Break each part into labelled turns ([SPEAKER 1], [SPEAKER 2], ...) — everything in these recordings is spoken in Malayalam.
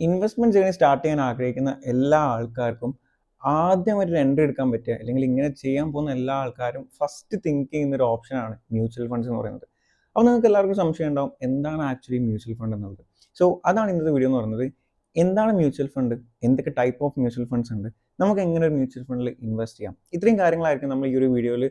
[SPEAKER 1] ഇൻവെസ്റ്റ്മെന്റ് ജേർണി സ്റ്റാർട്ട് ചെയ്യാൻ ആഗ്രഹിക്കുന്ന എല്ലാ ആൾക്കാർക്കും ആദ്യം ഒരു എൻട്രി എടുക്കാൻ പറ്റുക അല്ലെങ്കിൽ ഇങ്ങനെ ചെയ്യാൻ പോകുന്ന എല്ലാ ആൾക്കാരും ഫസ്റ്റ് തിങ്ക് ചെയ്യുന്ന ഒരു ഓപ്ഷനാണ് മ്യൂച്വൽ ഫണ്ട്സ് എന്ന് പറയുന്നത്. അപ്പോൾ നിങ്ങൾക്ക് എല്ലാവർക്കും സംശയം ഉണ്ടാവും എന്താണ് ആക്ച്വലി മ്യൂച്വൽ ഫണ്ട് എന്നുള്ളത്. സോ അതാണ് ഇന്നത്തെ വീഡിയോ എന്ന് പറയുന്നത്. എന്താണ് മ്യൂച്വൽ ഫണ്ട്, എന്തൊക്കെ ടൈപ്പ് ഓഫ് മ്യൂച്വൽ ഫണ്ട്സ് ഉണ്ട്, നമുക്ക് എങ്ങനെ ഒരു മ്യൂച്വൽ ഫണ്ടിൽ ഇൻവെസ്റ്റ് ചെയ്യാം, ഇത്രയും കാര്യങ്ങളായിരിക്കും നമ്മൾ ഈ ഒരു വീഡിയോയിൽ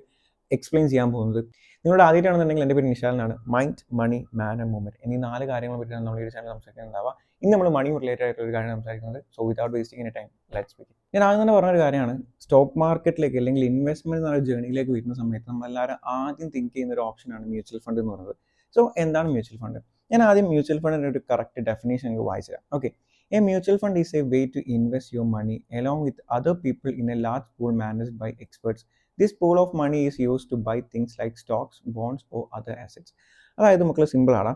[SPEAKER 1] എക്സ്പ്ലെയിൻ ചെയ്യാൻ പോകുന്നത്. നിങ്ങളുടെ ആദ്യമായിട്ടാണെന്നുണ്ടെങ്കിൽ എൻ്റെ പേര് നിഷാലിനാണ്. Mind, money, man and movement എന്നീ 4 കാര്യങ്ങളെ പറ്റിയാണ് നമ്മൾ ഈ ചാനൽ സംസാരിക്കുന്നുണ്ടാവുക. ഇന്ന് നമ്മൾ മണി റിലേറ്റഡ് ആയിട്ടുള്ള ഒരു കാര്യം സംസാരിക്കുന്നത്. So without wasting any time let's begin. ഞാൻ ആദ്യം തന്നെ പറഞ്ഞൊരു കാര്യമാണ്, സ്റ്റോക്ക് മാർക്കറ്റിലേക്ക് അല്ലെങ്കിൽ ഇൻവെസ്റ്റ്മെന്റ് എന്ന ജേണിയിലേക്ക് വരുന്ന സമയത്ത് നമ്മളെല്ലാവരും ആദ്യം തിങ്ക് ചെയ്യുന്ന ഒരു ഓപ്ഷനാണ് മ്യൂച്വൽ ഫണ്ട് എന്ന് പറയുന്നത്. സോ എന്താണ് മ്യൂച്വൽ ഫണ്ട്? ഞാൻ ആദ്യം മ്യൂച്വൽ ഫണ്ടിൻ്റെ ഒരു കറക്റ്റ് ഡെഫിനേഷൻ എനിക്ക് വായിച്ചു തരാം. Okay, a mutual fund is a way to invest your money along with other people in a large pool managed by experts. This pool of money is used to buy things like stocks, bonds or other assets. അതായത് മക്കളെ സിമ്പിളാണ്,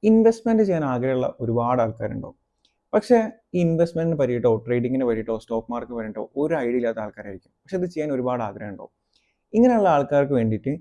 [SPEAKER 1] ഇൻവെസ്റ്റ്മെൻറ്റ് ചെയ്യാൻ ആഗ്രഹമുള്ള ഒരുപാട് ആൾക്കാരുണ്ടാവും. പക്ഷേ ഈ ഇൻവെസ്റ്റ്മെൻറ്റിന് പറ്റിയിട്ടോ ട്രേഡിങ്ങിന് പറ്റിയിട്ടോ സ്റ്റോക്ക് മാർക്കറ്റ് പറ്റിയിട്ടോ ഒരു ഐഡിയ ഇല്ലാത്ത ആൾക്കാരായിരിക്കും. പക്ഷെ ഇത് ചെയ്യാൻ ഒരുപാട് ആഗ്രഹം ഉണ്ടാവും. ഇങ്ങനെയുള്ള ആൾക്കാർക്ക് വേണ്ടിയിട്ട്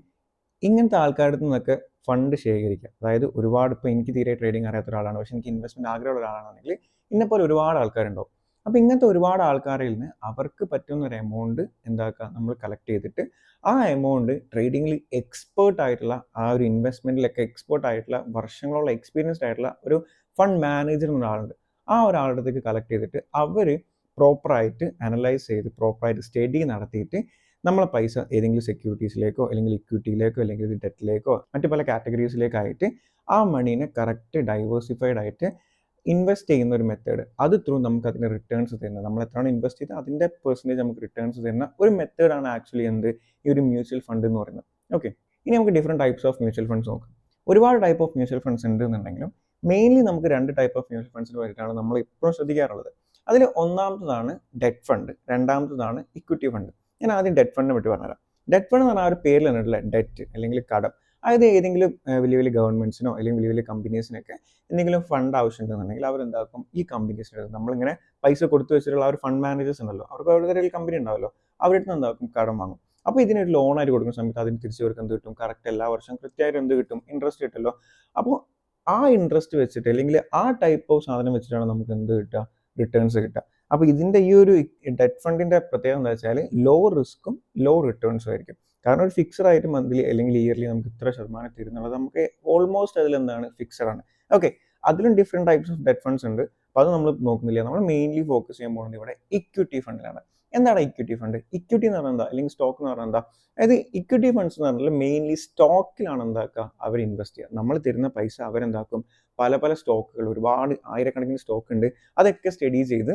[SPEAKER 1] ഇങ്ങനത്തെ ആൾക്കാരുടെ നിന്നൊക്കെ ഫണ്ട് ശേഖരിക്കുക. അതായത് ഒരുപാട്, ഇപ്പോൾ എനിക്ക് തീരെ ട്രേഡിങ് അറിയാത്ത ഒരാളാണ്, പക്ഷേ എനിക്ക് ഇൻവെസ്റ്റ്മെൻറ്റ് ആഗ്രഹമുള്ള ഒരാളാണെങ്കിൽ ഇന്നെപ്പോലെ ഒരുപാട് ആൾക്കാരുണ്ടാവും. അപ്പോൾ ഇങ്ങനത്തെ ഒരുപാട് ആൾക്കാരിൽ നിന്ന് അവർക്ക് പറ്റുന്ന ഒരു എമൗണ്ട് എന്താക്കുക, നമ്മൾ കളക്ട് ചെയ്തിട്ട് ആ എമൗണ്ട് ട്രേഡിങ്ങിൽ എക്സ്പേർട്ട് ആയിട്ടുള്ള, ആ ഒരു ഇൻവെസ്റ്റ്മെൻറ്റിലൊക്കെ എക്സ്പേർട്ട് ആയിട്ടുള്ള, വർഷങ്ങളുള്ള എക്സ്പീരിയൻസ്ഡ് ആയിട്ടുള്ള ഒരു ഫണ്ട് മാനേജർ എന്ന ഒരാളുണ്ട്. ആ ഒരാളുടെ അടുത്തേക്ക് കളക്ട് ചെയ്തിട്ട് അവർ പ്രോപ്പറായിട്ട് അനലൈസ് ചെയ്ത് പ്രോപ്പറായിട്ട് സ്റ്റഡി നടത്തിയിട്ട് നമ്മളെ പൈസ ഏതെങ്കിലും സെക്യൂരിറ്റീസിലേക്കോ അല്ലെങ്കിൽ ഇക്വിറ്റിയിലേക്കോ അല്ലെങ്കിൽ ഡെറ്റിലേക്കോ മറ്റു പല കാറ്റഗറീസിലേക്കായിട്ട് ആ മണീനെ കറക്റ്റ് ഡൈവേഴ്സിഫൈഡ് ആയിട്ട് ഇൻവെസ്റ്റ് ചെയ്യുന്ന ഒരു മെത്തേഡ്, അത് ത്രൂ നമുക്ക് അതിൻ്റെ റിട്ടേൺസ് തരുന്നത്, നമ്മൾ എത്രയാണ് ഇൻവെസ്റ്റ് ചെയ്ത് അതിൻ്റെ പെർസെൻറ്റേജ് നമുക്ക് റിട്ടേൺസ് തരുന്ന ഒരു മെത്തേഡാണ് ആക്ച്വലി ഈ ഒരു മ്യൂച്വൽ ഫണ്ട് എന്ന് പറയുന്നത്. ഓക്കെ, ഇനി നമുക്ക് different types of mutual funds നോക്കാം. ഒരുപാട് ടൈപ്പ് ഓഫ് മ്യൂച്വൽ ഫണ്ട്സ് ഉണ്ട് എന്നുണ്ടെങ്കിലും മെയിൻലി നമുക്ക് 2 ടൈപ്പ് ഓഫ് മ്യൂച്വൽ ഫണ്ട്സിന് വേണ്ടിയിട്ടാണ് നമ്മൾ ഇപ്പോഴും ശ്രദ്ധിക്കാറുള്ളത്. അതിൽ ഒന്നാമത്തതാണ് ഡെറ്റ് ഫണ്ട്, രണ്ടാമത്തതാണ് ഇക്വിറ്റി ഫണ്ട്. ഞാൻ ആദ്യം ഡെറ്റ് ഫണ്ടിനെ പറ്റി പറഞ്ഞുതരാം. ഡെറ്റ് ഫണ്ട് എന്ന് പറഞ്ഞാൽ ആ ഒരു പേരിൽ തന്നെയുള്ള ഡെറ്റ് അല്ലെങ്കിൽ കടം. അതായത് ഏതെങ്കിലും വലിയ വലിയ ഗവൺമെൻറ്റ്സിനോ അല്ലെങ്കിൽ വലിയ വലിയ കമ്പനീസിനൊക്കെ എന്തെങ്കിലും ഫണ്ട് ആവശ്യമുണ്ടെന്നുണ്ടെങ്കിൽ അവരെന്താക്കും, ഈ കമ്പനീസിന് നമ്മളിങ്ങനെ പൈസ കൊടുത്തു വെച്ചിട്ടുള്ള ആ ഒരു ഫണ്ട് മാനേജേഴ്സ് ഉണ്ടല്ലോ, അവർക്ക് അവരുടെ ഒരു കമ്പനി ഉണ്ടാവല്ലോ, അവരുടെ എന്താക്കും, കടം വാങ്ങും. അപ്പോൾ ഇതിനൊരു ലോണായിട്ട് കൊടുക്കുന്ന സമയത്ത് അതിന് തിരിച്ച് അവർക്ക് എന്ത് കിട്ടും, കറക്റ്റ് എല്ലാ വർഷവും കൃത്യമായിട്ട് എന്ത് കിട്ടും, ഇൻട്രസ്റ്റ് കിട്ടുമല്ലോ. അപ്പോൾ ആ ഇൻട്രസ്റ്റ് വെച്ചിട്ട് അല്ലെങ്കിൽ ആ ടൈപ്പ് ഓഫ് സാധനം വെച്ചിട്ടാണ് നമുക്ക് എന്ത് കിട്ടുക, റിട്ടേൺസ് കിട്ടുക. അപ്പോൾ ഇതിൻ്റെ ഈ ഒരു ഡെറ്റ് ഫണ്ടിൻ്റെ പ്രത്യേകത എന്താ വെച്ചാൽ ലോ റിസ്ക്കും ലോ റിട്ടേൺസും ആയിരിക്കും. കാരണം ഒരു ഫിക്സഡ് ആയിട്ട് മന്ത്ലി അല്ലെങ്കിൽ ഇയർലി നമുക്ക് ഇത്ര ശതമാനം തരുന്നുള്ളത് നമുക്ക് ഓൾമോസ്റ്റ് അതിലെന്താണ് ഫിക്സഡ് ആണ്. ഓക്കെ, അതിലും different types of debt funds ഉണ്ട്. അപ്പോൾ അത് നമ്മൾ നോക്കുന്നില്ല. നമ്മൾ മെയിൻലി ഫോക്കസ് ചെയ്യാൻ പോകുന്നത് ഇവിടെ ഇക്വിറ്റി ഫണ്ടിലാണ്. എന്താണ് ഇക്വിറ്റി ഫണ്ട്? ഇക്വിറ്റി എന്ന് പറഞ്ഞാൽ എന്താ, അല്ലെങ്കിൽ സ്റ്റോക്ക് എന്ന് പറഞ്ഞാൽ എന്താ? അതായത് ഇക്വിറ്റി ഫണ്ട്സ് എന്ന് പറഞ്ഞാൽ മെയിൻലി സ്റ്റോക്കിലാണ് എന്താക്കുക, അവർ ഇൻവെസ്റ്റ് ചെയ്യുക. നമ്മൾ തരുന്ന പൈസ അവരെന്താക്കും, പല പല സ്റ്റോക്കുകൾ, ഒരുപാട് ആയിരക്കണക്കിന് സ്റ്റോക്ക് ഉണ്ട്, അതൊക്കെ സ്റ്റഡി ചെയ്ത്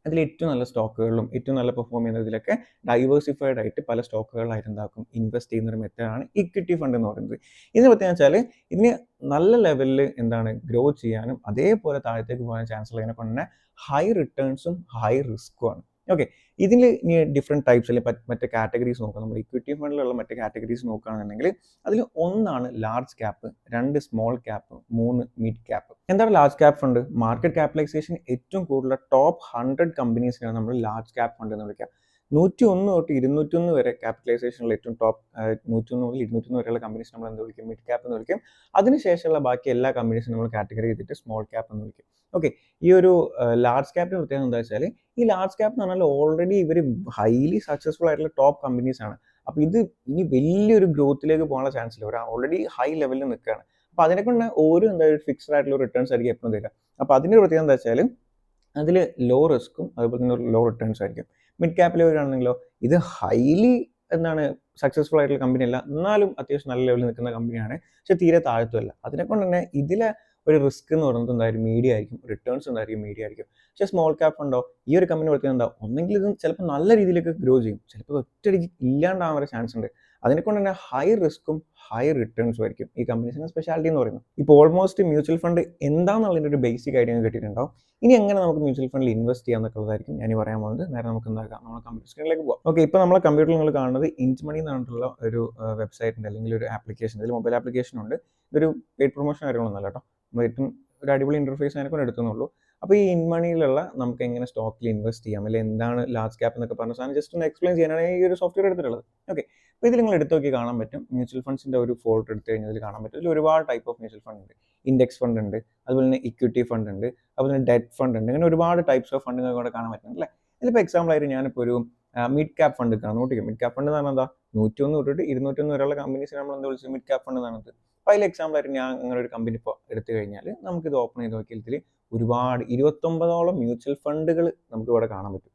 [SPEAKER 1] അതിൽ ഏറ്റവും നല്ല സ്റ്റോക്കുകളിലും ഏറ്റവും നല്ല പെർഫോം ചെയ്യുന്നതിലൊക്കെ ഡൈവേഴ്സിഫൈഡ് ആയിട്ട് പല സ്റ്റോക്കുകളായിട്ട് എന്താക്കും, ഇൻവെസ്റ്റ് ചെയ്യുന്ന ഒരു മെത്തേഡാണ് ഇക്വിറ്റി ഫണ്ട് എന്ന് പറയുന്നത്. ഇതിന് പ്രത്യേകം വെച്ചാൽ ഇതിന് നല്ല ലെവലിൽ എന്താണ് ഗ്രോ ചെയ്യാനും അതേപോലെ താഴത്തേക്ക് പോകാൻ ചാൻസ് ഉള്ളതിനെ കൊണ്ട് തന്നെ ഹൈ റിട്ടേൺസും ഹൈ റിസ്ക്കുമാണ്. ഓക്കെ, ഇതിൽ ഇനി ഡിഫറെൻറ്റ് ടൈപ്സ് അല്ലെങ്കിൽ മറ്റേ കാറ്റഗറീസ് നോക്കാം. നമ്മൾ ഇക്വിറ്റി ഫണ്ടിലുള്ള മറ്റേ കാറ്റഗറീസ് നോക്കുകയാണെന്നുണ്ടെങ്കിൽ അതിൽ ഒന്നാണ് large cap, 2 small cap, 3 mid cap. എന്താണ് large cap fund? Market capitalization ഏറ്റവും കൂടുതൽ ടോപ്പ് 100 കമ്പനീസിനാണ് നമ്മൾ ലാർജ് ക്യാപ്പ് ഫണ്ട് എന്ന് വിളിക്കുക. 101 തൊട്ട് 201 വരെ ക്യാപിറ്റലൈസേഷനുള്ള ഏറ്റവും ടോപ്പ് 101 മുതൽ 201 വരെയുള്ള കമ്പനീസ് നമ്മൾ എന്ത് വിളിക്കും, മിഡ് ക്യാപ്പ് എന്ന് വിളിക്കും. അതിനുശേഷമുള്ള ബാക്കി എല്ലാ കമ്പനീസും നമ്മൾ കാറ്റഗറി ചെയ്തിട്ട് സ്മോൾ ക്യാപ്പ് എന്ന് വിളിക്കും. ഓക്കെ, ഈ ഒരു ലാർജ് ക്യാപ്പിന് പ്രത്യേകത എന്താ വെച്ചാൽ ഈ ലാർജ് ക്യാപ്പ് എന്ന് പറഞ്ഞാൽ ഓൾറെഡി ഇവർ ഹൈലി സക്സസ്ഫുൾ ആയിട്ടുള്ള ടോപ്പ് കമ്പനീസ് ആണ്. അപ്പോൾ ഇത് ഇനി വലിയൊരു ഗ്രോത്തിലേക്ക് പോകാനുള്ള ചാൻസ് ഇല്ല, അവർ ഓൾറെഡി ഹൈ ലെവലിൽ നിൽക്കുകയാണ്. അപ്പോൾ അതിനെക്കൊണ്ട് ഓരോ എന്തായാലും ഫിക്സ്ഡ് ആയിട്ടുള്ള റിട്ടേൺസ് ആയിരിക്കും എപ്പോഴും തരിക. അപ്പോൾ അതിൻ്റെ പ്രത്യേകത എന്താ വെച്ചാൽ അതിൽ ലോ റിസ്ക്കും അതുപോലെ തന്നെ ലോ റിട്ടേൺസ് ആയിരിക്കും. മിഡ് ക്യാപ്പിൽ വരികയാണെങ്കിലോ ഇത് ഹൈലി എന്താണ് സക്സസ്ഫുൾ ആയിട്ടുള്ള കമ്പനി അല്ല, എന്നാലും അത്യാവശ്യം നല്ല ലെവലിൽ നിൽക്കുന്ന കമ്പനിയാണ്, പക്ഷെ തീരെ താഴ്ത്തുമല്ല. അതിനെക്കൊണ്ട് തന്നെ ഇതിലെ ഒരു റിസ്ക് എന്ന് പറയുന്നത് എന്തായാലും മീഡിയം ആയിരിക്കും, റിട്ടേൺസ് എന്തായിരിക്കും മീഡിയം ആയിരിക്കും. പക്ഷേ സ്മോൾ ക്യാപ്പ് ഉണ്ടോ ഈ ഒരു കമ്പനി പ്രത്യേകം എന്താ, ഒന്നെങ്കിൽ ഇത് ചിലപ്പോൾ നല്ല രീതിയിലേക്ക് ഗ്രോ ചെയ്യും, ചിലപ്പോൾ ഒറ്റയടിക്ക് ഇല്ലാണ്ടാവാൻ വരെ ചാൻസ് ഉണ്ട്. അതിനെക്കൊണ്ട് തന്നെ ഹൈ റിസ്ക്കും ഹൈ റിട്ടേൺസും ആയിരിക്കും ഈ കമ്പനീസിൻ്റെ സ്പെഷ്യാലിറ്റി എന്ന് പറയുന്നത്. ഇപ്പോൾ ഓൾമോസ്റ്റ് മ്യൂച്വൽ ഫണ്ട് എന്താണെന്നുള്ളതിൻ്റെ ഒരു ബേസിക് ഐഡിയ കിട്ടിയിട്ടുണ്ടാവും. ഇനി എങ്ങനെ നമുക്ക് മ്യൂച്വൽ ഫണ്ടിൽ ഇൻവെസ്റ്റ് ചെയ്യാമെന്നുള്ളതായിരിക്കും ഞാൻ പറയാൻ പോകുന്നത്. നേരെ നമുക്ക് എന്താക്കാം, നമ്മുടെ കമ്പ്യൂട്ടർ സ്ക്രീനിലേക്ക് പോകാം. ഓക്കെ, ഇപ്പോൾ നമ്മളെ കമ്പ്യൂട്ടറിൽ നിങ്ങൾ കാണുന്നത് ഇൻറ്റ് മണി എന്ന് പറഞ്ഞിട്ടുള്ള ഒരു വെബ്സൈറ്റിൻ്റെ അല്ലെങ്കിൽ ഒരു ആപ്ലിക്കേഷൻ, ഇതിൽ മൊബൈൽ ആപ്ലിക്കേഷൻ ഉണ്ട്. ഇതൊരു പെയ്ഡ് പ്രൊമോഷൻ കാര്യങ്ങളൊന്നുമല്ല കേട്ടോ, നമ്മൾ ഏറ്റവും ഒരു അടിപൊളി ഇൻ്റർഫേസ് അതിനെക്കൊണ്ട് എടുത്തുന്നുള്ളൂ. അപ്പോൾ ഈ ഇൻ മണിയിലുള്ള നമുക്ക് എങ്ങനെ സ്റ്റോക്കിൽ ഇൻവെസ്റ്റ് ചെയ്യാം, അല്ലെങ്കിൽ എന്താണ് ലാർജ് ക്യാപ്പ് എന്നൊക്കെ പറഞ്ഞ സാധനം ജസ്റ്റ് ഒന്ന് എക്സ്പ്ലെയിൻ ചെയ്യാനാണ് ഈ ഒരു സോഫ്റ്റ്വെയർ എടുത്തിട്ടുള്ളത്. ഓക്കെ, അപ്പോൾ ഇതിൽ നിങ്ങൾ എടുത്ത് നോക്കി കാണാൻ പറ്റും. മ്യൂച്വൽ ഫണ്ട്സിൻ്റെ ഒരു ഫോൾഡർ എടുത്ത് കഴിഞ്ഞാൽ ഇതിൽ കാണാൻ പറ്റും. ഇതിൽ ഒരുപാട് ടൈപ്പ് ഓഫ് മ്യൂച്വൽ ഫണ്ട് ഉണ്ട്. ഇൻഡെക്സ് ഫണ്ട് ഉണ്ട്, അതുപോലെ തന്നെ ഇക്വിറ്റി ഫണ്ട് ഉണ്ട്, അതുപോലെ തന്നെ ഡെറ്റ് ഫണ്ട് ഉണ്ട്. അങ്ങനെ ഒരുപാട് ടൈപ്സ് ഓഫ് ഫണ്ട് നിങ്ങൾക്ക് ഇവിടെ കാണാൻ പറ്റുന്നുണ്ട് അല്ലേ. ഇതിലിപ്പോൾ എക്സാമ്പിൾ ആയിട്ട് ഞാനിപ്പോൾ ഒരു മിഡ് ക്യാപ്പ് ഫണ്ട് കാണാം. നോട്ടിക്കും മിഡ് ക്യാപ്പ് ഫണ്ട് എന്ന് പറഞ്ഞാൽ എന്താ, 101 തൊട്ടിട്ട് 201 വരെയുള്ള കമ്പനീസ് നമ്മൾ എന്താ വിളിച്ചത് മിഡ് ക്യാപ്പ് ഫണ്ട് എന്നാണ്. അപ്പോൾ അതിൽ എക്സാമ്പിൾ ആയിട്ട് ഞാൻ അങ്ങനെ ഒരു കമ്പനി ഇപ്പോൾ എടുത്തു കഴിഞ്ഞാൽ നമുക്കിത് ഓപ്പൺ ചെയ്ത് നോക്കിയാൽ ഇതിൽ ഒരുപാട് 29ഓളം മ്യൂച്വൽ ഫണ്ടുകൾ നമുക്ക് ഇവിടെ കാണാൻ പറ്റും.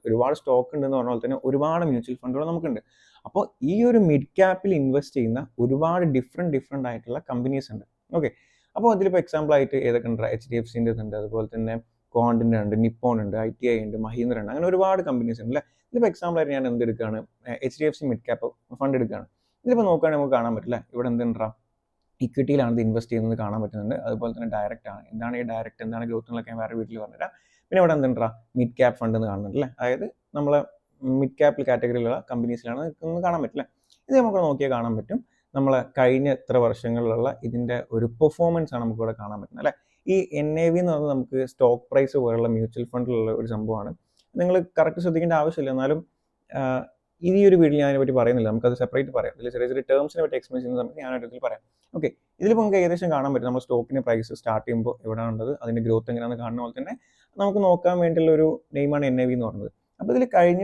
[SPEAKER 1] ഒരുപാട് സ്റ്റോക്ക് ഉണ്ടെന്ന് പറഞ്ഞ പോലെ തന്നെ ഒരുപാട് മ്യൂച്വൽ ഫണ്ടുകൾ നമുക്കുണ്ട്. അപ്പോൾ ഈ ഒരു മിഡ് ക്യാപ്പിൽ ഇൻവെസ്റ്റ് ചെയ്യുന്ന ഒരുപാട് ഡിഫറെൻ്റ് ആയിട്ടുള്ള കമ്പനീസ് ഉണ്ട്. ഓക്കെ, അപ്പോൾ അതിലിപ്പോൾ എക്സാമ്പിൾ ആയിട്ട് ഏതൊക്കെ ഉണ്ട്, HDFCൻ്റെ ഉണ്ട്, അതുപോലെ തന്നെ കോണ്ടിൻ്റെ ഉണ്ട്, നിപ്പോൺ ഉണ്ട്, ITI ഉണ്ട്, മഹീന്ദ്ര ഉണ്ട്, അങ്ങനെ ഒരുപാട് കമ്പനീസ് ഉണ്ട് അല്ലേ. ഇതിപ്പോൾ എക്സാമ്പിൾ ആയിട്ട് ഞാൻ എന്തെടുക്കുകയാണ്, HDFC മിഡ് ക്യാപ്പ് ഫണ്ട് എടുക്കുകയാണ്. ഇതിലിപ്പോൾ നോക്കുകയാണെങ്കിൽ നമുക്ക് കാണാൻ പറ്റില്ല, ഇവിടെ എന്തുണ്ടാ ഇക്വിറ്റിയിലാണ് ഇത് ഇൻവെസ്റ്റ് ചെയ്യുന്നത് കാണാൻ പറ്റുന്നുണ്ട്. അതുപോലെ തന്നെ ഡയറക്റ്റ് ആണ്. എന്താണ് ഈ ഡയറക്റ്റ്, എന്താണ് ഗ്രോത്ത് എന്നൊക്കെ ഞാൻ വേറെ വീട്ടിൽ പറഞ്ഞുതരാം. പിന്നെ ഇവിടെ എന്തുണ്ടാ മിഡ് ക്യാപ്പ് ഫണ്ട് എന്ന് കാണുന്നുണ്ട് അല്ലേ, അതായത് നമ്മളെ മിഡ് ക്യാപ്പിൽ കാറ്റഗറിയിലുള്ള കമ്പനീസിലാണ് നിൽക്കുന്നത് കാണാൻ പറ്റില്ല. ഇത് നമുക്ക് നോക്കിയാൽ കാണാൻ പറ്റും. നമ്മളെ കഴിഞ്ഞ എത്ര വർഷങ്ങളിലുള്ള ഇതിൻ്റെ ഒരു പെർഫോമൻസ് ആണ് നമുക്കിവിടെ കാണാൻ പറ്റുന്നത് അല്ലേ. ഈ NAV എന്ന് പറഞ്ഞാൽ നമുക്ക് സ്റ്റോക്ക് പ്രൈസ് പോലുള്ള മ്യൂച്വൽ ഫണ്ടിലുള്ള ഒരു സംഭവമാണ്. നിങ്ങൾ കറക്റ്റ് ശ്രദ്ധിക്കേണ്ട ആവശ്യമില്ല, എന്നാലും ഈ ഒരു വീഡിയോയിൽ ഞാൻ അതിനെപ്പറ്റി പറയുന്നില്ല, നമുക്കത് സെപ്പറേറ്റ് പറയാം. ഇതിൽ ചെറിയ ചെറിയ ടേംസിനെ പറ്റി എക്സ്പ്ലെയിൻ ചെയ്യുന്ന സമയത്ത് ഞാൻ ഇതിൽ പറയാം. ഓക്കെ, ഇതിലിപ്പോൾ നമുക്ക് ഏകദേശം കാണാൻ പറ്റും നമ്മൾ സ്റ്റോക്കിൻ്റെ പ്രൈസ് സ്റ്റാർട്ട് ചെയ്യുമ്പോൾ എവിടെയാണ് ഉള്ളത്, അതിൻ്റെ ഗ്രോത്ത് എങ്ങനെയാണെന്ന് കാണുന്ന പോലെ തന്നെ നമുക്ക് നോക്കാൻ വേണ്ടിയുള്ള ഒരു നെയിമാണ് NAV എന്ന് പറയുന്നത്. അപ്പോൾ ഇതിൽ കഴിഞ്ഞ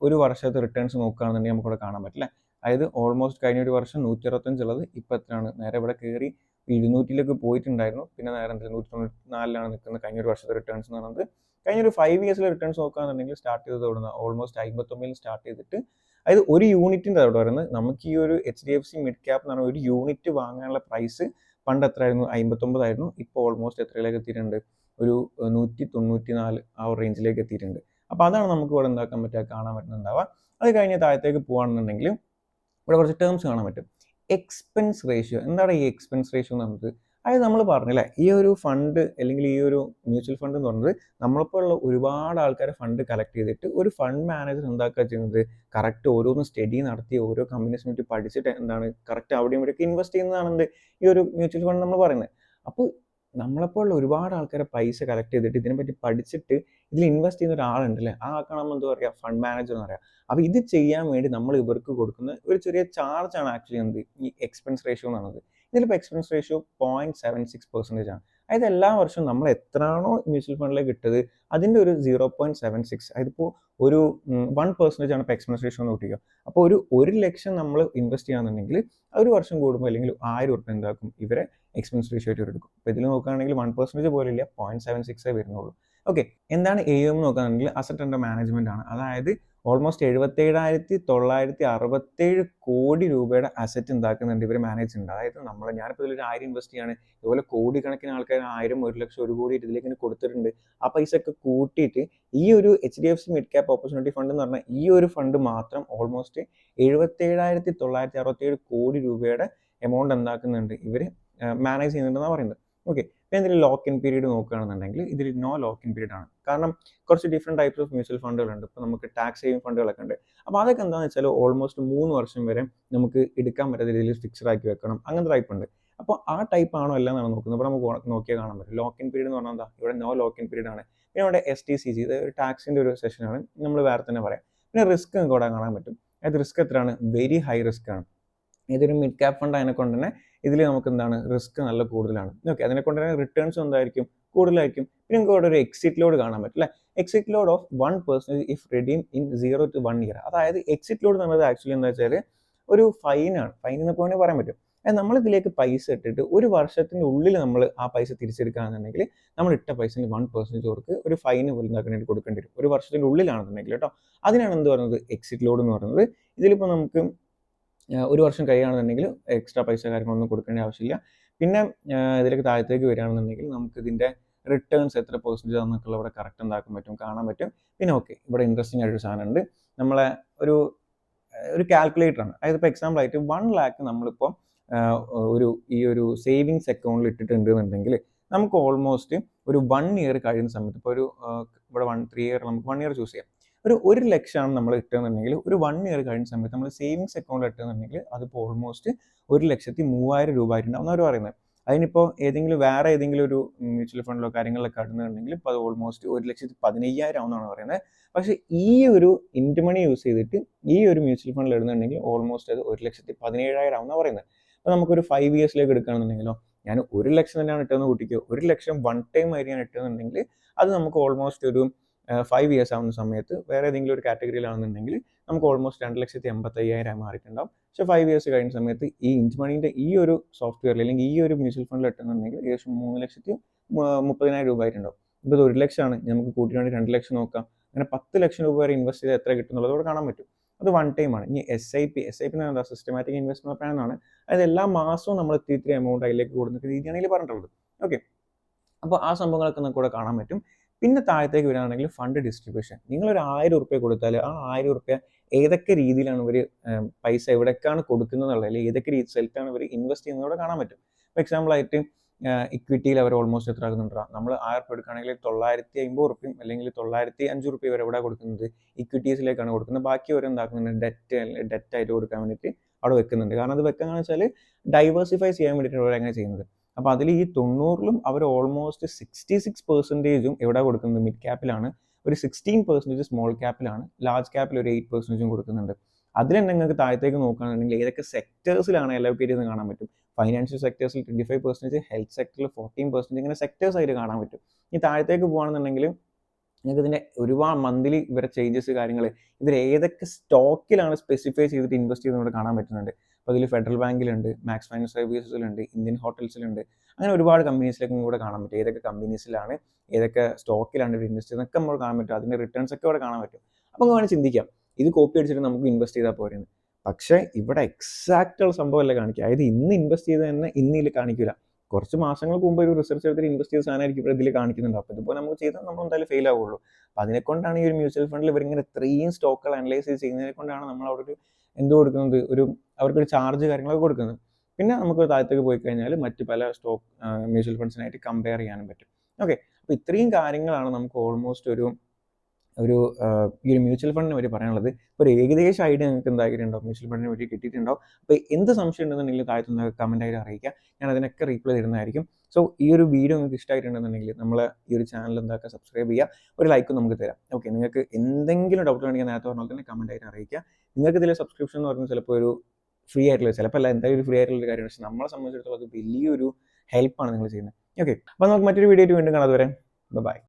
[SPEAKER 1] ഒരു വർഷത്തെ റിട്ടേൺസ് നോക്കുകയാണെന്നുണ്ടെങ്കിൽ നമുക്കിവിടെ കാണാൻ പറ്റില്ല. അതായത് ഓൾമോസ്റ്റ് കഴിഞ്ഞ ഒരു വർഷം 165 ഉള്ളത് ഇപ്പോൾ എത്രയാണ്, നേരെ ഇവിടെ കയറി 200 പോയിട്ടുണ്ടായിരുന്നു. പിന്നെ നേരെ 194 നിൽക്കുന്നത് കഴിഞ്ഞ ഒരു വർഷത്തെ റിട്ടേൺസ് എന്ന് പറയുന്നത്. കഴിഞ്ഞ ഒരു 5 ഇയേഴ്സിലെ റിട്ടേൺസ് നോക്കുകയാണെന്നുണ്ടെങ്കിൽ സ്റ്റാർട്ട് ചെയ്തത് തുടങ്ങുക ഓൾമോസ്റ്റ് 59 സ്റ്റാർട്ട് ചെയ്തിട്ട്, അതായത് ഒരു യൂണിറ്റിൻ്റെ അവിടെ പറയുന്നത് നമുക്ക് ഈ ഒരു HDFC മിഡ് ക്യാപ്പ് എന്ന് പറഞ്ഞാൽ ഒരു യൂണിറ്റ് വാങ്ങാനുള്ള പ്രൈസ് പണ്ട് എത്രയായിരുന്നു, 59 ആയിരുന്നു. ഇപ്പോൾ ഓൾമോസ്റ്റ് എത്രയിലേക്ക് എത്തിയിട്ടുണ്ട്, ഒരു 194 ആ ഒരു റേഞ്ചിലേക്ക് എത്തിയിട്ടുണ്ട്. അപ്പോൾ അതാണ് നമുക്ക് ഇവിടെ എന്താക്കാൻ പറ്റുക, കാണാൻ പറ്റുന്നുണ്ടാവുക. അത് കഴിഞ്ഞ് താഴത്തേക്ക് പോകുകയാണെന്നുണ്ടെങ്കിൽ ഇവിടെ കുറച്ച് ടേംസ് കാണാൻ പറ്റും. എക്സ്പെൻസ് റേഷ്യോ, എന്താണ് ഈ എക്സ്പെൻസ് റേഷ്യോ എന്ന് പറഞ്ഞത്, അതായത് നമ്മൾ പറഞ്ഞില്ലേ ഈ ഒരു ഫണ്ട് അല്ലെങ്കിൽ ഈ ഒരു മ്യൂച്വൽ ഫണ്ട് എന്ന് പറഞ്ഞത് നമ്മളിപ്പോഴുള്ള ഒരുപാട് ആൾക്കാരെ ഫണ്ട് കളക്ട് ചെയ്തിട്ട് ഒരു ഫണ്ട് മാനേജർ എന്താക്കുക ചെയ്യുന്നത്, കറക്റ്റ് ഓരോന്ന് സ്റ്റഡി നടത്തി ഓരോ കമ്പനീസിനെ പറ്റി പഠിച്ചിട്ട് എന്താണ് കറക്റ്റ് അവിടെയും ഇവിടെയൊക്കെ ഇൻവെസ്റ്റ് ചെയ്യുന്നതാണ് എന്ത് ഈ ഒരു മ്യൂച്വൽ ഫണ്ട് നമ്മൾ പറയുന്നത്. അപ്പോൾ നമ്മളെപ്പോഴുള്ള ഒരുപാട് ആൾക്കാരെ പൈസ കളക്ട് ചെയ്തിട്ട് ഇതിനെപ്പറ്റി പഠിച്ചിട്ട് ഇതിൽ ഇൻവെസ്റ്റ് ചെയ്യുന്ന ഒരാളുണ്ടല്ലേ, ആ ആൾക്കാണ് നമ്മൾ എന്താ പറയുക, ഫണ്ട് മാനേജർ എന്ന് പറയുക. അപ്പോൾ ഇത് ചെയ്യാൻ വേണ്ടി നമ്മൾ ഇവർക്ക് കൊടുക്കുന്ന ഒരു ചെറിയ ചാർജാണ് ആക്ച്വലി എന്ത് ഈ എക്സ്പെൻസ് റേഷ്യോ എന്ന് പറയുന്നത്. ഇതിലിപ്പോൾ എക്സ്പെൻസ് റേഷ്യോ 0.76% ആണ്. അതായത് എല്ലാ വർഷവും നമ്മൾ എത്രയാണോ മ്യൂച്വൽ ഫണ്ടിലേക്ക് ഇട്ടത് അതിൻ്റെ ഒരു 0.76, അതിപ്പോൾ ഒരു 1% ആണ് ഇപ്പോൾ എക്സ്പെൻസ് റേഷ്യോ എന്ന് കൂട്ടിക്കുക. അപ്പോൾ ഒരു ലക്ഷം നമ്മൾ ഇൻവെസ്റ്റ് ചെയ്യുകയാണെന്നുണ്ടെങ്കിൽ ഒരു വർഷം കൂടുമ്പോൾ അല്ലെങ്കിൽ 1000 രൂപ എന്താക്കും ഇവരെ എക്സ്പെൻസ് റേഷ്യോ ആയിട്ട് എടുക്കും. അപ്പോൾ ഇതിൽ നോക്കുകയാണെങ്കിൽ 1% പോലും ഇല്ല, 0.76 വരുന്നുള്ളൂ. ഓക്കെ, എന്താണ് AUM നോക്കുകയാണെങ്കിൽ അസറ്റ് അണ്ടർ മാനേജ്മെന്റ് ആണ്. അതായത് ഓൾമോസ്റ്റ് 77,967 കോടി രൂപയുടെ അസറ്റ് ഉണ്ടാക്കുന്നുണ്ട് ഇവർ മാനേജ് ചെയ്യുന്നുണ്ട്. അതായത് ഞാനിപ്പോൾ ഇതിലൊരു 1000 ഇൻവെസ്റ്റ് ചെയ്യാണ്, ഇതുപോലെ കോടിക്കണക്കിന് ആൾക്കാർ 1000, 1 ലക്ഷം, 1 കോടി ഇതിലേക്ക് കൊടുത്തിട്ടുണ്ട്. ആ പൈസ ഒക്കെ കൂട്ടിയിട്ട് ഈ ഒരു HDFC mid cap opportunity fund എന്ന് പറഞ്ഞാൽ ഈ ഒരു ഫണ്ട് മാത്രം ഓൾമോസ്റ്റ് 77,967 കോടി രൂപയുടെ എമൗണ്ട് ഉണ്ടാക്കുന്നുണ്ട് ഇവർ മാനേജ് ചെയ്യുന്നുണ്ടെന്നാണ് പറയുന്നത്. ഓക്കെ, പിന്നെ ഇതിൽ ലോക്ക് ഇൻ പീരീഡ് നോക്കുകയാണെന്നുണ്ടെങ്കിൽ ഇതിൽ നോ ലോക്ക് ഇൻ പീരീഡ് ആണ്. കാരണം കുറച്ച് ഡിഫറെൻറ്റ് ടൈപ്സ് ഓഫ് മ്യൂച്വൽ ഫണ്ടുകളുണ്ട്. ഇപ്പോൾ നമുക്ക് ടാക്സ് സേവിങ് ഫണ്ടുകളൊക്കെ ഉണ്ട്. അപ്പോൾ അതൊക്കെ എന്താണെന്ന് വെച്ചാൽ ഓൾമോസ്റ്റ് 3 വർഷം വരെ നമുക്ക് എടുക്കാൻ പറ്റാത്ത രീതിയിൽ ഫിക്സഡ് ആക്കി വെക്കണം, അങ്ങനത്തെ ടൈപ്പ് ഉണ്ട്. അപ്പോൾ ആ ടൈപ്പ് ആണോ എല്ലാം എന്നാണ് നോക്കുന്നത്. ഇപ്പോൾ നമുക്ക് നോക്കിയാൽ കാണാൻ പറ്റും. ലോക്ക് ഇൻ പീരീഡ് എന്ന് പറഞ്ഞാൽ എന്താ, ഇവിടെ നോ ലോക്ക് ഇൻ പീരീഡ് ആണ്. പിന്നെ ഇവിടെ STCG, ഇത് ഒരു ടാക്സിൻ്റെ ഒരു സെഷനാണ്, നമ്മൾ വേറെ തന്നെ പറയാം. പിന്നെ റിസ്ക് നമുക്ക് ഇവിടെ കാണാൻ പറ്റും. അതായത് റിസ്ക് എത്രയാണ്, വെരി ഹൈ റിസ്ക് ആണ്. ഇതൊരു മിഡ് ക്യാപ്പ് ഫണ്ട് അതിനെക്കൊണ്ട് തന്നെ ഇതിൽ നമുക്ക് എന്താണ് റിസ്ക് നല്ല കൂടുതലാണ്. ഓക്കെ, അതിനെക്കൊണ്ട് തന്നെ റിട്ടേൺസും എന്തായിരിക്കും, കൂടുതലായിരിക്കും. പിന്നെ നമുക്ക് ഇവിടെ ഒരു എക്സിറ്റ് ലോഡ് കാണാൻ പറ്റും അല്ലേ. Exit load of 1% if redeem in 0 to 1 year. അതായത് എക്സിറ്റ് ലോഡ് എന്നുള്ളത് ആക്ച്വലി എന്താ വെച്ചാൽ ഒരു ഫൈനാണ്. ഫൈൻ എന്നൊക്കെ വേണമെങ്കിൽ പറയാൻ പറ്റും. നമ്മളിതിലേക്ക് പൈസ ഇട്ടിട്ട് ഒരു വർഷത്തിൻ്റെ ഉള്ളിൽ നമ്മൾ ആ പൈസ തിരിച്ചെടുക്കുകയാണെന്നുണ്ടെങ്കിൽ നമ്മൾ ഇട്ട പൈസയിൽ 1% അവർക്ക് ഒരു ഫൈന് വലുതാക്കാനായിട്ട് കൊടുക്കേണ്ടി വരും. ഒരു വർഷത്തിൻ്റെ ഉള്ളിലാണെന്നുണ്ടെങ്കിൽ കേട്ടോ. അതിനാണ് എന്ത് പറയുന്നത്, എക്സിറ്റ് ലോഡ് എന്ന് പറയുന്നത്. ഇതിലിപ്പോൾ നമുക്ക് ഒരു വർഷം കഴിയുകയാണെന്നുണ്ടെങ്കിൽ എക്സ്ട്രാ പൈസ കാര്യങ്ങളൊന്നും കൊടുക്കേണ്ട ആവശ്യമില്ല. പിന്നെ ഇതിലേക്ക് താഴത്തേക്ക് വരികയാണെന്നുണ്ടെങ്കിൽ നമുക്ക് ഇതിൻ്റെ റിട്ടേൺസ് എത്ര പെർസെൻറ്റേജ് ആണെന്നൊക്കെയുള്ള ഇവിടെ കറക്റ്റ് എന്താക്കാൻ പറ്റും, കാണാൻ പറ്റും. പിന്നെ ഓക്കെ, ഇവിടെ ഇൻട്രസ്റ്റിംഗ് ആയിട്ടൊരു സാധനമുണ്ട്. നമ്മളെ ഒരു കാൽക്കുലേറ്റർ ആണ്. അതായത് ഇപ്പോൾ എക്സാമ്പിൾ ആയിട്ട് 1 lakh നമ്മളിപ്പോൾ ഈ ഒരു സേവിങ്സ് അക്കൗണ്ടിൽ ഇട്ടിട്ടുണ്ട് എന്നുണ്ടെങ്കിൽ നമുക്ക് ഓൾമോസ്റ്റ് ഒരു 1 ഇയർ കഴിയുന്ന സമയത്ത്, ഇപ്പോൾ ഇവിടെ 3 ഇയർ നമുക്ക് 1 ഇയർ ചൂസ് ചെയ്യാം. ഒരു 1 ലക്ഷമാണ് നമ്മൾ ഇട്ടുന്നുണ്ടെങ്കിൽ ഒരു 1 ഇയർ കഴിയുന്ന സമയത്ത് നമ്മൾ സേവിങ്സ് അക്കൗണ്ടിൽ ഇട്ടുന്നുണ്ടെങ്കിൽ അതിപ്പോൾ ഓൾമോസ്റ്റ് 1,03,000 രൂപ ആയിട്ടുണ്ടാവും അവർ പറയുന്നത്. അതിനിപ്പോൾ വേറെ ഏതെങ്കിലും ഒരു മ്യൂച്വൽ ഫണ്ടിലോ കാര്യങ്ങളിലൊക്കെ ഇടുന്നുണ്ടെങ്കിൽ ഇപ്പോൾ അത് ഓൾമോസ്റ്റ് 1,15,000 ആവുമെന്നാണ് പറയുന്നത്. പക്ഷേ ഈ ഒരു ഇൻറ്റ് മണി യൂസ് ചെയ്തിട്ട് ഈ ഒരു മ്യൂച്വൽ ഫണ്ടിൽ ഇടുന്നുണ്ടെങ്കിൽ ഓൾമോസ്റ്റ് അത് 1,17,000 ആവുമെന്നാണ് പറയുന്നത്. അപ്പോൾ നമുക്കൊരു 5 ഇയേഴ്സിലേക്ക് എടുക്കുകയാണെന്നുണ്ടെങ്കിലോ, ഞാൻ 1 ലക്ഷം തന്നെയാണ് ഇട്ടതെന്ന് കൂട്ടിക്കോ, 1 ലക്ഷം വൺ ടൈം ആയിട്ട് ഞാൻ ഇട്ടതെന്നുണ്ടെങ്കിൽ അത് നമുക്ക് ഓൾമോസ്റ്റ് ഒരു 5 ഇയേഴ്സ് ആവുന്ന സമയത്ത് വേറെ ഏതെങ്കിലും ഒരു കാറ്റഗറിയിലാണെന്നുണ്ടെങ്കിൽ നമുക്ക് ഓൾമോസ്റ്റ് 2,85,000 മാറിയിട്ടുണ്ടാവും. പക്ഷേ 5 ഇയേഴ്സ് കഴിഞ്ഞ സമയത്ത് ഈ ഇൻറ്റ് മണീൻ്റെ ഈ ഒരു സോഫ്റ്റ്വെയറിൽ അല്ലെങ്കിൽ ഈ ഒരു മ്യൂച്വൽ ഫണ്ടിൽ ഇട്ടുന്നുണ്ടെങ്കിൽ ഏകദേശം 3,30,000 രൂപ ആയിട്ടുണ്ടാവും. ഇപ്പോൾ ഇത് 1 ലക്ഷമാണ്, നമുക്ക് കൂട്ടി വേണ്ടി 2 ലക്ഷം നോക്കാം. അങ്ങനെ 10 ലക്ഷം രൂപ വരെ ഇൻവെസ്റ്റ് ചെയ്ത് എത്ര കിട്ടുന്നുള്ളത് ഇവിടെ കാണാൻ പറ്റും. അത് വൺ ടൈം ആണ്. ഇനി SIP എന്ന് എന്താ, സിസ്റ്റമാറ്റിക് ഇൻവെസ്റ്റ്മെന്റ് പ്ലാൻ എന്നാണ്. അതായത് എല്ലാ മാസവും നമ്മൾ ഇത്തിരി എമൗണ്ട് അതിലേക്ക് കൊടുക്കുന്ന രീതിയാണ് ഇതിൽ പറഞ്ഞിട്ടുള്ളത്. ഓക്കെ, അപ്പോൾ ആ സംഭവങ്ങളൊക്കെ നമുക്ക് ഇവിടെ കാണാൻ പറ്റും. പിന്നെ താഴത്തേക്ക് വരികയാണെങ്കിൽ ഫണ്ട് ഡിസ്ട്രിബ്യൂഷൻ. നിങ്ങളൊരു 1000 റുപ്യ കൊടുത്താൽ ആ 1000 റുപ്യ ഏതൊക്കെ രീതിയിലാണ് ഇവർ പൈസ എവിടേക്കാണ് കൊടുക്കുന്നത് എന്നുള്ളത്, അല്ലെങ്കിൽ ഏതൊക്കെ സ്ഥലത്താണ് ഇവർ ഇൻവെസ്റ്റ് ചെയ്യുന്നത് ഇവിടെ കാണാൻ പറ്റും. ഫോർ എക്സാമ്പിൾ ആയിട്ട് ഇക്വിറ്റിയിൽ അവർ ഓൾമോസ്റ്റ് എത്ര ആകുന്നുണ്ടോ, നമ്മൾ 1000 റുപ്യ എടുക്കുകയാണെങ്കിൽ 950 റുപ്യം അല്ലെങ്കിൽ 905 റുപ്യ വരെ എവിടെ കൊടുക്കുന്നത്, ഇക്വിറ്റീസിലേക്കാണ് കൊടുക്കുന്നത്. ബാക്കി അവർ എന്താക്കുന്നുണ്ട്, ഡെറ്റ് ആയിട്ട് കൊടുക്കാൻ വേണ്ടിയിട്ട് അവിടെ വെക്കുന്നുണ്ട്. കാരണം അത് വെക്കാന്ന് വെച്ചാൽ ഡൈവേഴ്സിഫൈ ചെയ്യാൻ വേണ്ടിയിട്ടാണ് അവർ അങ്ങനെ ചെയ്യുന്നത്. അപ്പോൾ അതിൽ ഈ 90-ലും അവർ ഓൾമോസ്റ്റ് 66% എവിടെ കൊടുക്കുന്നത്, മിഡ് ക്യാപ്പിലാണ്. ഒരു 16% സ്മോൾ ക്യാപ്പിലാണ്. ലാർജ് ക്യാപ്പിൽ ഒരു 8% കൊടുക്കുന്നുണ്ട്. അതിൽ തന്നെ നിങ്ങൾക്ക് താഴത്തേക്ക് നോക്കുകയാണെന്നുണ്ടെങ്കിൽ ഏതൊക്കെ സെക്ടേഴ്സിലാണ് അലോക്കേറ്റ് ചെയ്ത് കാണാൻ പറ്റും. ഫൈനാൻഷ്യൽ സെക്ടേഴ്സിൽ 25%, ഹെൽത്ത് സെക്ടറിൽ 14%, ഇങ്ങനെ സെക്ടേഴ്സ് ആയിട്ട് കാണാൻ പറ്റും. ഈ താഴത്തേക്ക് പോകുകയാണെന്നുണ്ടെങ്കിൽ നിങ്ങൾക്ക് ഇതിൻ്റെ ഒരുപാട് മന്ത്ലി ഇവരെ ചേഞ്ചസ് കാര്യങ്ങൾ, ഇവർ ഏതൊക്കെ സ്റ്റോക്കിലാണ് സ്പെസിഫൈ ചെയ്തിട്ട് ഇൻവെസ്റ്റ് ചെയ്യുന്നത് കാണാൻ പറ്റുന്നുണ്ട്. അപ്പോൾ അതിൽ ഫെഡറൽ ബാങ്കിലുണ്ട്, മാക്സ് ഫൈനാൻസ് സർവീസസിലുണ്ട്, ഇന്ത്യൻ ഹോട്ടൽസിലുണ്ട്, അങ്ങനെ ഒരുപാട് കമ്പനീസിലേക്കും കൂടെ കാണാൻ പറ്റും. ഏതൊക്കെ കമ്പനീസിലാണ് ഏതൊക്കെ സ്റ്റോക്കിലാണ് ഇവർ ഇൻവെസ്റ്റ് ചെയ്യുന്നത് ഒക്കെ നമുക്ക് കാണാൻ പറ്റും. അതിൻ്റെ റിട്ടേൺസ് ഒക്കെ ഇവിടെ കാണാൻ പറ്റും. അപ്പോൾ വേണമെങ്കിൽ ചിന്തിക്കാം, ഇത് കോപ്പി അടിച്ചിട്ട് നമുക്ക് ഇൻവെസ്റ്റ് ചെയ്താൽ പോരെന്ന്. പക്ഷേ ഇവിടെ എക്സാക്റ്റ് ഉള്ള സംഭവമല്ല കാണിക്കുക. അതായത് ഇന്ന് ഇൻവെസ്റ്റ് ചെയ്ത് തന്നെ ഇന്നിൽ കാണിക്കില്ല. കുറച്ച് മാസങ്ങൾക്ക് മുമ്പ് ഒരു റിസർച്ച് എടുത്തിട്ട് ഇൻവെസ്റ്റ് ചെയ്ത സാധനമായിരിക്കും ഇവിടെ ഇതിൽ കാണിക്കുന്നുണ്ട്. അപ്പോൾ ഇതിപ്പോൾ നമുക്ക് ചെയ്താൽ നമ്മൾ എന്തായാലും ഫെയിൽ ആവുള്ളൂ. അപ്പോൾ അതിനെക്കൊണ്ടാണ് ഈ ഒരു മ്യൂച്വൽ ഫണ്ടിൽ ഇവരിങ്ങനെ ഇത്രയും സ്റ്റോക്കുകൾ അനലൈസ് ചെയ്യുന്നതിനെ കൊണ്ടാണ് നമ്മൾ അവിടെ ഒരു കൊടുക്കുന്നത്, അവർക്കൊരു ചാർജ് കാര്യങ്ങളൊക്കെ കൊടുക്കുന്നത്. പിന്നെ നമുക്ക് താഴത്തേക്ക് പോയി കഴിഞ്ഞാൽ മറ്റ് പല സ്റ്റോക്ക് മ്യൂച്വൽ ഫണ്ട്സിനായിട്ട് കമ്പയർ ചെയ്യാനും പറ്റും. ഓക്കെ, അപ്പോൾ ഇത്രയും കാര്യങ്ങളാണ് നമുക്ക് ഓൾമോസ്റ്റ് ഒരു ഈ ഒരു മ്യൂച്വൽ ഫണ്ടിനെ പറ്റി പറയാനുള്ളത്. ഒരു ഏകദേശം ഐഡിയ നിങ്ങൾക്ക് എന്തായിട്ടുണ്ടാവും, മ്യൂച്വൽ ഫണ്ടിനെ പറ്റി കിട്ടിയിട്ടുണ്ടാവും. അപ്പോൾ എന്ത് സംശയം ഉണ്ടെന്നുണ്ടെങ്കിൽ താഴത്തുനിന്ന് കമൻറ്റായിട്ട് അറിയിക്കുക, ഞാൻ അതിനൊക്കെ റീപ്ലൈ തരുന്നതായിരിക്കും. സോ ഈ ഒരു വീഡിയോ നിങ്ങൾക്ക് ഇഷ്ടമായിട്ടുണ്ടെന്നുണ്ടെങ്കിൽ നമ്മൾ ഈ ഒരു ചാനൽ എന്താക്കുക, സബ്സ്ക്രൈബ് ചെയ്യുക, ഒരു ലൈക്കും നമുക്ക് തരാം. ഓക്കെ, നിങ്ങൾക്ക് എന്തെങ്കിലും ഡൗട്ട് ഉണ്ടെങ്കിൽ നേരത്തെ പറഞ്ഞാൽ തന്നെ കമൻറ്റായിട്ട് അറിയിക്കുക. നിങ്ങൾക്ക് ഇതിലെ സബ്സ്ക്രിപ്ഷൻ എന്ന് പറയുന്നത് ചിലപ്പോൾ ഒരു ഫ്രീ ആയിട്ടുള്ള, ചിലപ്പോൾ അല്ല എന്തായാലും ഒരു ഫ്രീ ആയിട്ടുള്ള കാര്യമാണ്. പക്ഷേ നമ്മളെ സംബന്ധിച്ചിടത്തോളം അത് വലിയൊരു ഹെൽപ്പാണ് നിങ്ങൾ ചെയ്യുന്നത്. ഓക്കെ, അപ്പോൾ നമുക്ക് മറ്റൊരു വീഡിയോ ആയിട്ട് വീണ്ടും കാണാതെ വരെ ബൈ.